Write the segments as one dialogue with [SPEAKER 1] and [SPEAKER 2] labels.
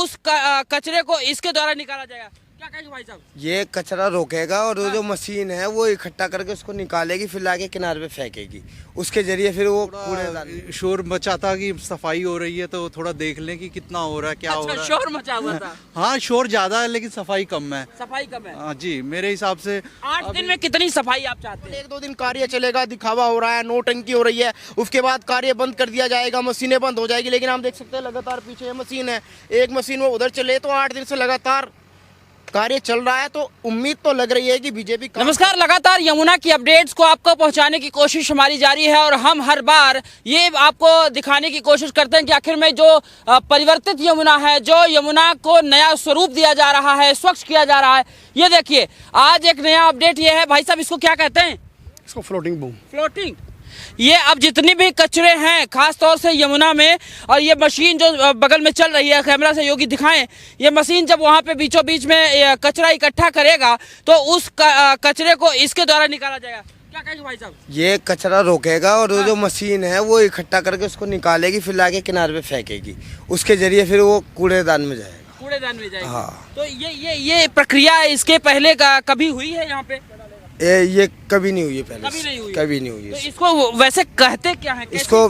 [SPEAKER 1] उस कचरे को इसके द्वारा निकाला जाएगा। क्या कहेंगे भाई साहब?
[SPEAKER 2] ये कचरा रोकेगा और वो जो मशीन है वो इकट्ठा करके उसको निकालेगी, फिर लाके किनारे पे फेंकेगी, उसके जरिए फिर वो कूड़ेदान।
[SPEAKER 3] शोर मचा था कि सफाई हो रही है, तो थोड़ा देख लें कि कितना हो रहा है, क्या हो रहा है।
[SPEAKER 1] शोर मचा हुआ था।
[SPEAKER 3] हाँ, शोर ज्यादा है लेकिन सफाई कम है।
[SPEAKER 1] सफाई कम है।
[SPEAKER 3] हाँ जी, मेरे हिसाब से
[SPEAKER 1] 8 दिन में कितनी सफाई आप चाहते हैं?
[SPEAKER 4] 1-2 दिन कार्य चलेगा, दिखावा हो रहा है, नोटंकी हो रही है, उसके बाद कार्य बंद कर दिया जाएगा, मशीनें बंद हो जाएगी। लेकिन हम देख सकते हैं लगातार पीछे ये मशीन है, एक मशीन वो उधर चले, तो 8 दिन से लगातार कार्य चल रहा है। तो उम्मीद तो लग रही है कि बीजेपी।
[SPEAKER 1] नमस्कार, लगातार यमुना की अपडेट्स को आपको पहुंचाने की कोशिश हमारी जारी है और हम हर बार ये आपको दिखाने की कोशिश करते हैं कि आखिर में जो परिवर्तित यमुना है, जो यमुना को नया स्वरूप दिया जा रहा है, स्वच्छ किया जा रहा है। ये देखिए, आज एक नया अपडेट ये है भाई साहब, इसको क्या कहते हैं?
[SPEAKER 4] इसको फ्लोटिंग बूम।
[SPEAKER 1] फ्लोटिंग। ये अब जितनी भी कचरे हैं खास तौर से यमुना में, और ये मशीन जो बगल में चल रही है, कैमरा से योगी दिखाएं, ये मशीन जब वहाँ पे बीचों बीच में कचरा इकट्ठा करेगा तो उस कचरे को इसके द्वारा निकाला जाएगा। क्या कहेंगे भाई साहब?
[SPEAKER 2] ये कचरा रोकेगा और वो जो मशीन है वो इकट्ठा करके उसको निकालेगी, फिर लाके किनारे पे फेंकेगी, उसके जरिए फिर वो कूड़ेदान में जाएगा।
[SPEAKER 1] कूड़ेदान में जाएगा।
[SPEAKER 2] हाँ।
[SPEAKER 1] तो ये प्रक्रिया इसके पहले कभी हुई है यहाँ पे?
[SPEAKER 2] ये कभी नहीं हुई है पहले।
[SPEAKER 1] कभी नहीं हुई।
[SPEAKER 2] कभी नहीं हुई है।
[SPEAKER 1] तो इसको वैसे कहते क्या है?
[SPEAKER 2] इसको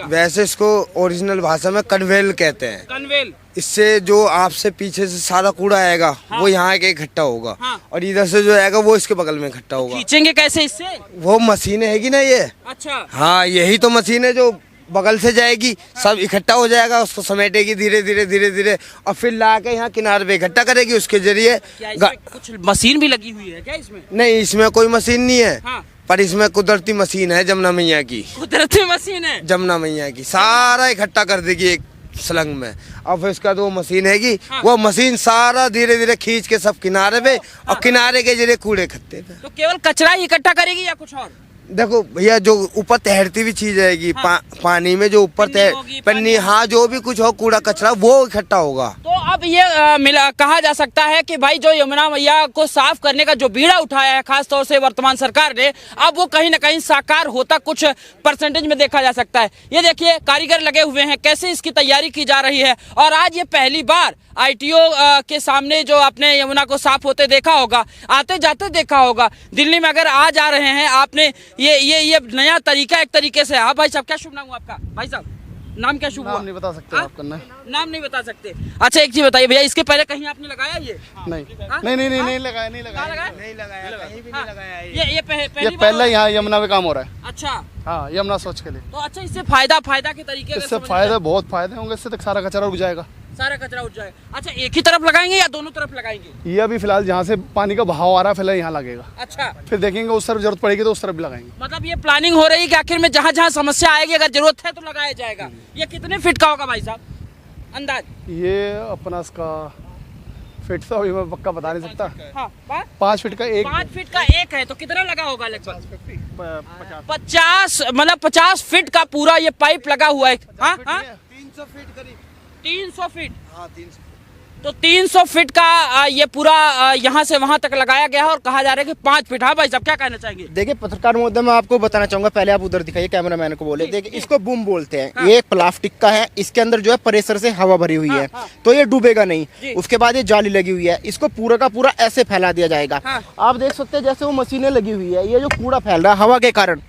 [SPEAKER 2] वैसे इसको ओरिजिनल भाषा में कन्वेल कहते हैं।
[SPEAKER 1] कन्वेल।
[SPEAKER 2] इससे जो आपसे पीछे से सारा कूड़ा आएगा,
[SPEAKER 1] हाँ।
[SPEAKER 2] वो यहाँ के इकट्ठा होगा।
[SPEAKER 1] हाँ।
[SPEAKER 2] और इधर से जो आएगा वो इसके बगल में इकट्ठा होगा।
[SPEAKER 1] खींचेंगे कैसे इससे?
[SPEAKER 2] वो मशीन हैगी ना ये।
[SPEAKER 1] अच्छा।
[SPEAKER 2] हाँ, यही तो मशीन है जो बगल से जाएगी, सब इकट्ठा हो जाएगा, उसको समेटेगी धीरे धीरे धीरे धीरे और फिर ला के यहाँ किनारे पे इकट्ठा करेगी, उसके जरिए।
[SPEAKER 1] कुछ मशीन भी लगी हुई है क्या इसमें?
[SPEAKER 2] नहीं, इसमें कोई मशीन नहीं है।
[SPEAKER 1] हाँ।
[SPEAKER 2] पर इसमें कुदरती मशीन है, जमुना मैया की।
[SPEAKER 1] कुदरती मशीन है?
[SPEAKER 2] जमुना मैया की सारा इकट्ठा कर देगी एक सलंग में। अब फिर उसका वो मशीन हैगी। हाँ। वो मशीन सारा धीरे धीरे खींच के सब किनारे पे। हाँ। और किनारे के जरिए कूड़े इकट्ठे पे।
[SPEAKER 1] तो केवल कचरा ही इकट्ठा करेगी या कुछ और?
[SPEAKER 2] देखो भैया, जो ऊपर तैरती भी चीज रहेगी। हाँ। पानी में जो ऊपर पन्नी, हाँ, जो भी कुछ हो कूड़ा कचरा वो इकट्ठा होगा।
[SPEAKER 1] तो अब ये कहा जा सकता है कि भाई जो यमुना मैया को साफ करने का जो बीड़ा उठाया है खास तौर से वर्तमान सरकार ने, अब वो कहीं ना कहीं साकार होता कुछ परसेंटेज में देखा जा सकता है। ये देखिए, कारीगर लगे हुए हैं, कैसे इसकी तैयारी की जा रही है। और आज ये पहली बार ITO के सामने जो आपने यमुना को साफ होते देखा होगा, आते जाते देखा होगा। दिल्ली में अगर आ जा रहे हैं आपने, ये नया तरीका एक तरीके से। हाँ भाई साहब, क्या शुभ नाम हुआ आपका? भाई साहब, नाम क्या शुभ हुआ?
[SPEAKER 4] नाम नहीं बता सकते आपका।
[SPEAKER 1] नाम नहीं बता सकते। अच्छा, एक चीज बताइए भैया, इसके पहले कहीं आपने लगाया ये?
[SPEAKER 4] नहीं लगाया।
[SPEAKER 1] ये
[SPEAKER 4] पहले यहाँ यमुना पे काम हो रहा है।
[SPEAKER 1] अच्छा।
[SPEAKER 4] हाँ, यमुना स्वच्छ के लिए।
[SPEAKER 1] तो अच्छा, इससे फायदा के तरीके
[SPEAKER 4] इससे फायदे, बहुत फायदे होंगे। इससे तक सारा कचरा उठ जाएगा।
[SPEAKER 1] सारा कचरा उठ जाएगा। अच्छा, एक ही तरफ लगाएंगे या दोनों तरफ लगाएंगे?
[SPEAKER 4] ये अभी फिलहाल जहाँ से पानी का बहाव आ रहा है, फिलहाल यहाँ लगेगा।
[SPEAKER 1] अच्छा।
[SPEAKER 4] फिर देखेंगे उस तरफ जरूरत पड़ेगी तो उस तरफ भी लगाएंगे।
[SPEAKER 1] मतलब ये प्लानिंग हो रही है कि आखिर में जहाँ जहाँ समस्या आएगी, अगर जरूरत है तो लगाया जाएगा। ये कितने फीट का होगा भाई साहब अंदाज?
[SPEAKER 4] ये अपना इसका फीट तो अभी मैं पक्का बता नहीं सकता।
[SPEAKER 1] हाँ,
[SPEAKER 4] 5 फीट का एक।
[SPEAKER 1] 5 फीट का एक है तो कितना लगा होगा? लगभग 50, मतलब 50 फीट का पूरा ये पाइप लगा हुआ है। हाँ,
[SPEAKER 2] 300 फीट करीब।
[SPEAKER 1] 300 फीट।
[SPEAKER 2] हाँ, 300।
[SPEAKER 1] तो 300 फीट का ये पूरा यहाँ से वहाँ तक लगाया गया है और कहा जा रहा है कि 5 फीट। हाँ भाई साहब, क्या कहना चाहेंगे?
[SPEAKER 4] देखिए पत्रकार महोदय, मैं आपको बताना चाहूंगा, पहले आप उधर दिखाइए, कैमरामैन को बोले। देखिए, इसको बूम बोलते हैं। ये एक प्लास्टिक का है, इसके अंदर जो है प्रेशर से हवा भरी हुई है। तो ये डूबेगा नहीं। उसके बाद ये जाली लगी हुई है, इसको पूरा का पूरा ऐसे फैला दिया जाएगा। आप देख सकते हैं जैसे वो मशीनें लगी हुई है, ये जो कूड़ा फैल रहा है हवा के कारण,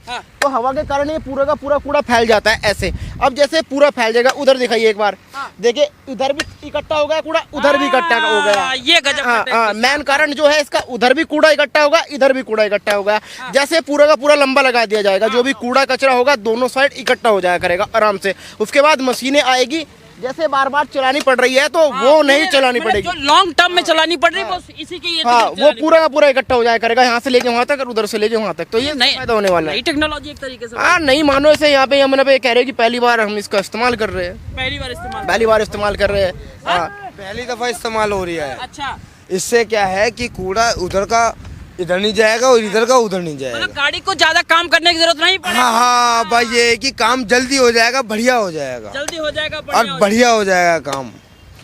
[SPEAKER 4] तो हवा के कारण ये पूरा का पूरा कूड़ा फैल जाता है ऐसे। अब जैसे पूरा फैल जाएगा, उधर दिखाइए एक बार। देखिए, इधर भी इकट्ठा हो गया कूड़ा, उधर भी इकट्ठा हो गया।
[SPEAKER 1] ये गजब।
[SPEAKER 4] मेन कारण जो है इसका, उधर भी कूड़ा इकट्ठा होगा, इधर भी कूड़ा इकट्ठा होगा। जैसे पूरा का पूरा लंबा लगा दिया जाएगा, जो भी कूड़ा कचरा होगा दोनों साइड इकट्ठा हो जाया करेगा आराम से। उसके बाद मशीनें आएगी, जैसे बार बार चलानी पड़ रही है तो वो नहीं चलानी पड़ेगी।
[SPEAKER 1] जो लॉन्ग टर्म में चलानी पड़ रही है वो इसी के ये।
[SPEAKER 4] हाँ, वो पूरा का पूरा इकट्ठा हो जाया करेगा, यहाँ से लेके वहाँ तक और उधर से लेके वहाँ तक। तो ये नहीं फायदा होने वाला है।
[SPEAKER 1] नई टेक्नोलॉजी एक तरीके से।
[SPEAKER 4] हाँ, नहीं मानो इसे, यहाँ पे यमुना पे कह रहे हैं कि पहली बार हम इसका इस्तेमाल कर रहे हैं।
[SPEAKER 1] पहली बार इस्तेमाल
[SPEAKER 4] कर रहे हैं। हाँ,
[SPEAKER 2] पहली दफा इस्तेमाल हो रही है।
[SPEAKER 1] अच्छा।
[SPEAKER 2] इससे क्या है कि कूड़ा उधर का इधर नहीं जाएगा और इधर का उधर नहीं जाएगा।
[SPEAKER 1] मतलब गाड़ी को ज्यादा काम करने की जरूरत नहीं पड़ेगी।
[SPEAKER 2] हाँ भाई, ये है कि काम जल्दी हो जाएगा, बढ़िया हो जाएगा।
[SPEAKER 1] जल्दी हो जाएगा
[SPEAKER 2] और बढ़िया हो जाएगा काम।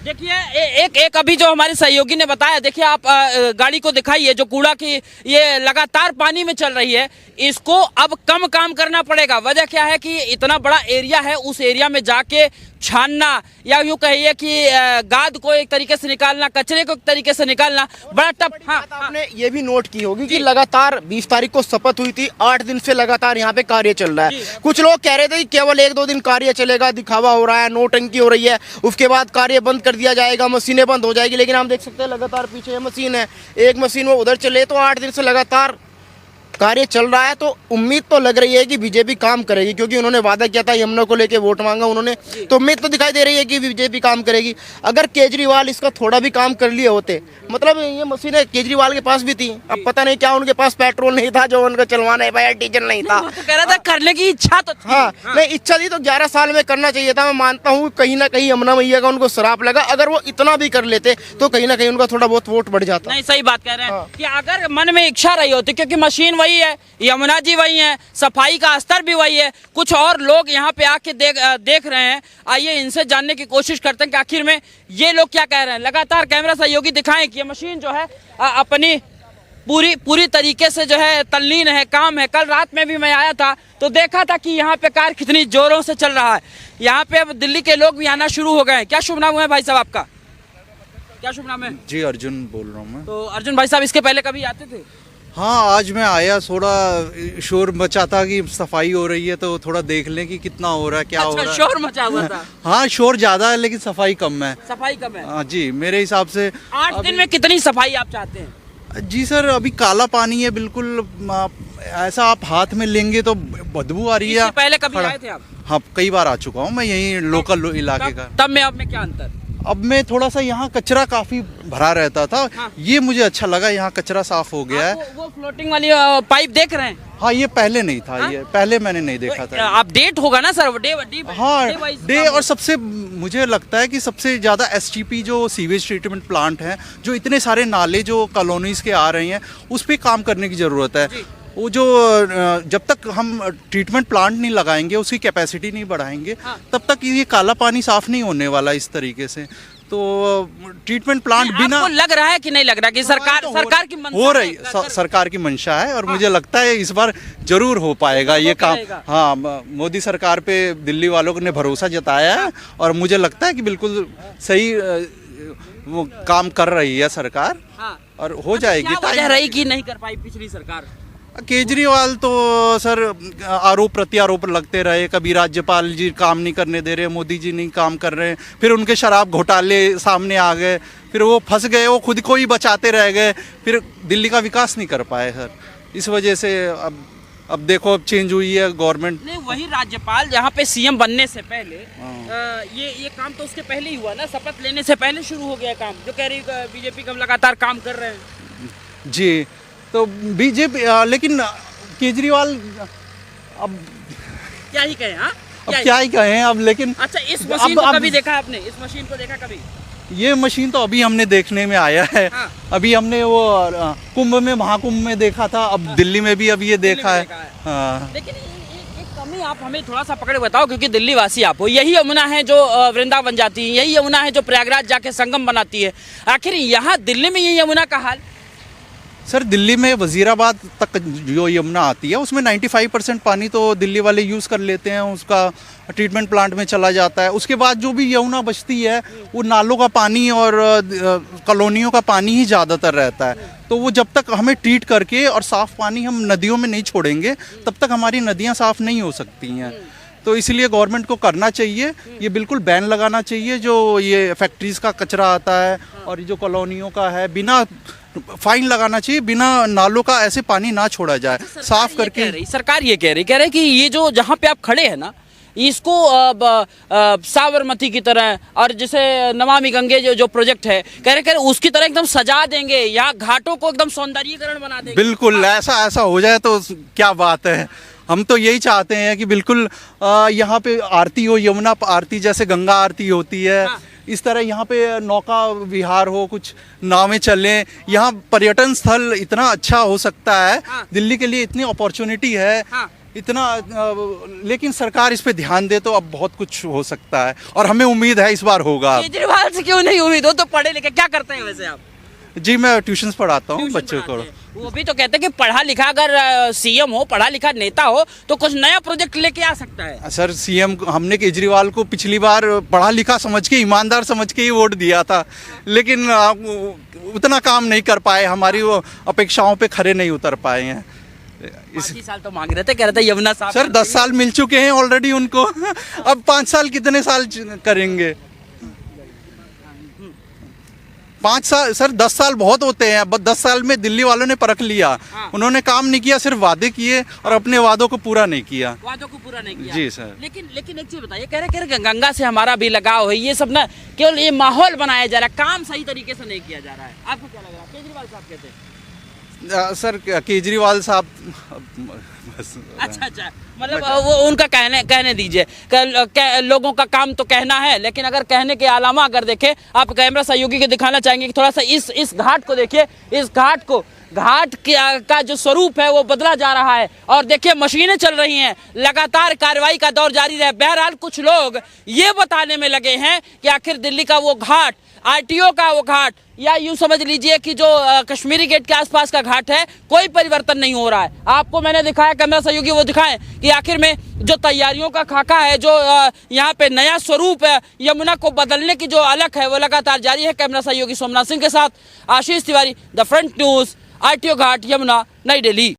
[SPEAKER 1] देखिए, एक अभी जो हमारे सहयोगी ने बताया, देखिए आप गाड़ी को दिखाइए, जो कूड़ा की ये लगातार पानी में चल रही है, इसको अब कम काम करना पड़ेगा। वजह क्या है कि इतना बड़ा एरिया है, उस एरिया में जाके छानना या यूं कहिए कि गाद को एक तरीके से निकालना, कचरे को एक तरीके से निकालना बड़ा टफ। हाँ,
[SPEAKER 4] आपने ये भी नोट की होगी कि लगातार 20 तारीख को शपथ हुई थी, 8 दिन से लगातार यहाँ पे कार्य चल रहा है। कुछ लोग कह रहे थे कि केवल 1-2 दिन कार्य चलेगा, दिखावा हो रहा है, नोटंकी हो रही है, उसके बाद कार्य बंद कर दिया जाएगा, मशीनें बंद हो जाएगी। लेकिन हम देख सकते हैं लगातार पीछे ये मशीन है, एक मशीन वो उधर चले, तो 8 दिन से लगातार कार्य चल रहा है। तो उम्मीद तो लग रही है कि बीजेपी काम करेगी, क्योंकि उन्होंने वादा किया था यमुना को लेके वोट मांगा उन्होंने, तो उम्मीद तो दिखाई दे रही है कि बीजेपी काम करेगी। अगर केजरीवाल इसका थोड़ा भी काम कर लिए होते, मतलब ये मशीनें केजरीवाल के पास भी थी, अब पता नहीं क्या उनके पास पेट्रोल नहीं था जो उनको चलवाना है, भाई डीजल नहीं था।
[SPEAKER 1] वो तो कह रहा था करने की इच्छा तो थी।
[SPEAKER 4] हाँ, नहीं इच्छा थी तो 11 साल में करना चाहिए था। मैं मानता हूँ कहीं ना कहीं यमुना मैया का उनको श्राप लगा। अगर वो इतना भी कर लेते तो कहीं ना कहीं उनका थोड़ा बहुत वोट बढ़ जाता।
[SPEAKER 1] नहीं, सही बात कह रहे हैं कि अगर मन में इच्छा रही होती, क्योंकि मशीन वही है, यमुना जी वही है, सफाई का स्तर भी वही है। कुछ और लोग यहाँ पे आके देख रहे हैं, आइए इनसे जानने की कोशिश करते हैं कि आखिर में ये लोग क्या कह रहे हैं। लगातार कैमरा सहयोगी दिखाएं कि ये मशीन जो है अपनी पूरी तरीके से जो है तल्लीन है, काम है। कल रात में भी मैं आया था तो देखा था कि यहाँ पे कार्य कितनी जोरों से चल रहा है। यहाँ पे अब दिल्ली के लोग भी आना शुरू हो गए हैं। क्या शुभ नाम है भाई साहब आपका? क्या शुभ नाम है?
[SPEAKER 3] जी अर्जुन बोल रहा हूँ मैं।
[SPEAKER 1] तो अर्जुन भाई साहब इसके पहले कभी आते थे?
[SPEAKER 3] हाँ, आज मैं आया, थोड़ा शोर मचा था कि सफाई हो रही है तो थोड़ा देख लें कि कितना हो रहा है, क्या हो रहा है।
[SPEAKER 1] शोर मचा हुआ था।
[SPEAKER 3] हाँ, शोर ज्यादा है लेकिन सफाई कम है।
[SPEAKER 1] सफाई कम है।
[SPEAKER 3] हाँ जी, मेरे हिसाब से
[SPEAKER 1] 8 दिन में कितनी सफाई आप चाहते हैं?
[SPEAKER 3] जी सर, अभी काला पानी है बिल्कुल, ऐसा आप हाथ में लेंगे तो बदबू आ रही है।
[SPEAKER 1] इससे पहले कभी आए थे आप?
[SPEAKER 3] हाँ, कई बार आ चुका हूँ मैं, यही लोकल इलाके का।
[SPEAKER 1] तब में अब में क्या अंतर?
[SPEAKER 3] अब मैं थोड़ा सा यहाँ कचरा काफी भरा रहता था।
[SPEAKER 1] हाँ।
[SPEAKER 3] ये मुझे अच्छा लगा, यहाँ कचरा साफ हो गया है।
[SPEAKER 1] वो फ्लोटिंग वाली पाइप देख रहे हैं?
[SPEAKER 3] हाँ, ये पहले नहीं था।
[SPEAKER 1] हाँ?
[SPEAKER 3] ये पहले मैंने नहीं देखा था।
[SPEAKER 1] अपडेट होगा ना सर, डे
[SPEAKER 3] हाँ, डे। और सबसे मुझे लगता है कि सबसे ज्यादा एसटीपी जो सीवेज ट्रीटमेंट प्लांट है, जो इतने सारे नाले जो कॉलोनीज के आ रहे हैं, उस पर काम करने की जरूरत है। वो जो जब तक हम ट्रीटमेंट प्लांट नहीं लगाएंगे, उसकी कैपेसिटी नहीं बढ़ाएंगे,
[SPEAKER 1] हाँ।
[SPEAKER 3] तब तक ये काला पानी साफ नहीं होने वाला इस तरीके से। तो ट्रीटमेंट प्लांट बिना,
[SPEAKER 1] आपको लग रहा है कि नहीं लग रहा कि सरकार की मंशा
[SPEAKER 3] हो रही
[SPEAKER 1] है?
[SPEAKER 3] सरकार की मंशा है और
[SPEAKER 1] हाँ।
[SPEAKER 3] मुझे लगता है इस बार जरूर हो पाएगा ये काम।
[SPEAKER 1] करेगा।
[SPEAKER 3] हाँ, मोदी सरकार पे दिल्ली वालों ने भरोसा जताया है और मुझे लगता है कि बिल्कुल सही वो काम कर रही है सरकार।
[SPEAKER 1] हाँ।
[SPEAKER 3] और हो जाएगी।
[SPEAKER 1] क्या वजह रही कि नहीं कर पाई पिछली सरकार?
[SPEAKER 3] केजरीवाल तो सर आरोप प्रत्यारोप लगते रहे। कभी राज्यपाल जी काम नहीं करने दे रहे, मोदी जी नहीं काम कर रहे, फिर उनके शराब घोटाले सामने आ गए, फिर वो फंस गए, वो खुद को ही बचाते रह गए, फिर दिल्ली का विकास नहीं कर पाए सर। इस वजह से अब देखो, अब चेंज हुई है गवर्नमेंट।
[SPEAKER 1] नहीं, वही राज्यपाल जहाँ पे सीएम बनने से पहले ये काम तो उसके पहले ही हुआ ना, शपथ लेने से पहले शुरू हो गया काम, जो कह रही बीजेपी का लगातार काम कर रहे हैं।
[SPEAKER 3] जी, तो बीजेपी, लेकिन केजरीवाल अब
[SPEAKER 1] क्या ही कहें। हाँ,
[SPEAKER 3] अब क्या ही कहें अब, लेकिन
[SPEAKER 1] अच्छा, इस मशीन को कभी देखा आपने? इस मशीन को देखा कभी?
[SPEAKER 3] ये मशीन तो अभी हमने देखने में आया है।
[SPEAKER 1] हाँ।
[SPEAKER 3] अभी हमने वो कुंभ में, महाकुंभ में देखा था, अब दिल्ली में भी अब ये देखा है। हाँ।
[SPEAKER 1] लेकिन एक कमी आप हमें थोड़ा सा पकड़ बताओ, क्योंकि दिल्ली वासी आप हो। यही यमुना है जो वृंदावन जाती है, यही यमुना है जो प्रयागराज जाके संगम बनाती है। आखिर यहाँ दिल्ली में ये यमुना का हाल?
[SPEAKER 3] सर, दिल्ली में वजीराबाद तक जो यमुना आती है उसमें 95% पानी तो दिल्ली वाले यूज़ कर लेते हैं, उसका ट्रीटमेंट प्लांट में चला जाता है। उसके बाद जो भी यमुना बचती है वो नालों का पानी और कॉलोनियों का पानी ही ज़्यादातर रहता है। तो वो जब तक हमें ट्रीट करके और साफ़ पानी हम नदियों में नहीं छोड़ेंगे, तब तक हमारी नदियाँ साफ़ नहीं हो सकती हैं। तो इसलिए गवर्नमेंट को करना चाहिए, ये बिल्कुल बैन लगाना चाहिए जो ये फैक्ट्रीज़ का कचरा आता है और जो कॉलोनियों का है, बिना फाइन लगाना चाहिए, बिना नालों का ऐसे पानी ना छोड़ा जाए, साफ करके।
[SPEAKER 1] सरकार ये कह रही कि ये जो जहाँ पे आप खड़े हैं ना, इसको साबरमती की तरह और जैसे नमामि गंगे जो प्रोजेक्ट है, कह रहे उसकी तरह एकदम सजा देंगे, यहाँ घाटों को एकदम सौंदर्यीकरण बना देंगे।
[SPEAKER 3] बिल्कुल, ऐसा हो जाए तो क्या बात है। हम तो यही चाहते हैं कि बिल्कुल यहाँ पे आरती हो, यमुना आरती जैसे गंगा आरती होती है। हाँ। इस तरह यहाँ पे नौका विहार हो, कुछ नावें चलें, यहाँ पर्यटन स्थल इतना अच्छा हो सकता है। हाँ। दिल्ली के लिए इतनी अपॉर्चुनिटी है। हाँ। इतना, लेकिन सरकार इस पे ध्यान दे तो अब बहुत कुछ हो सकता है और हमें उम्मीद है इस बार होगा।
[SPEAKER 1] केजरीवाल से क्यों नहीं उम्मीद हो? तो पढ़े लिखे, क्या करते हैं वैसे आप?
[SPEAKER 3] जी मैं ट्यूशंस पढ़ाता हूँ
[SPEAKER 1] ट्यूशन
[SPEAKER 3] बच्चों को।
[SPEAKER 1] पढ़ाते हैं। वो भी तो कहते हैं कि पढ़ा लिखा अगर सीएम हो, पढ़ा लिखा नेता हो तो कुछ नया प्रोजेक्ट लेके आ सकता है।
[SPEAKER 3] सर सीएम हमने केजरीवाल को पिछली बार पढ़ा लिखा समझ के, ईमानदार समझ के ही वोट दिया था, लेकिन उतना काम नहीं कर पाए, हमारी वो अपेक्षाओं पे खरे नहीं उतर पाए हैं।
[SPEAKER 1] 5 साल तो मांग रहे थे, कह रहे थे यमुना साहब।
[SPEAKER 3] सर 10 साल मिल चुके हैं ऑलरेडी उनको, अब 5 साल कितने साल करेंगे? 5 साल सर, 10 साल बहुत होते हैं। अब 10 साल में दिल्ली वालों ने परख लिया, उन्होंने काम नहीं किया, सिर्फ वादे किए और अपने वादों को पूरा नहीं किया।
[SPEAKER 1] वादों को पूरा नहीं किया।
[SPEAKER 3] जी सर।
[SPEAKER 1] लेकिन एक चीज बताइए, कह रहे गंगा से हमारा भी लगाव है, ये सब ना केवल ये माहौल बनाया जा रहा है, काम सही तरीके से नहीं किया जा रहा है। आपको क्या लग रहा है? केजरीवाल साहब कहते हैं।
[SPEAKER 3] सर केजरीवाल साहब
[SPEAKER 1] अच्छा, मतलब वो उनका कहने दीजिए। लोगों का काम तो कहना है, लेकिन अगर कहने के अलावा अगर देखें, आप कैमरा सहयोगी को दिखाना चाहेंगे कि थोड़ा सा इस घाट को देखिए। इस घाट का जो स्वरूप है वो बदला जा रहा है, और देखिए मशीनें चल रही हैं, लगातार कार्रवाई का दौर जारी है। बहरहाल कुछ लोग ये बताने में लगे हैं कि आखिर दिल्ली का वो घाट, आरटीओ का वो घाट, या यूं समझ लीजिए कि जो कश्मीरी गेट के आसपास का घाट है, कोई परिवर्तन नहीं हो रहा है। आपको मैंने दिखाया, कैमरा सहयोगी वो दिखाएं कि आखिर में जो तैयारियों का खाका है, जो यहाँ पे नया स्वरूप है यमुना को बदलने की जो अलख है, वो लगातार जारी है। कैमरा सहयोगी सोमनाथ सिंह के साथ Ashish Tiwari, the front news, RTO Ghat, Yamuna, Nai Delhi.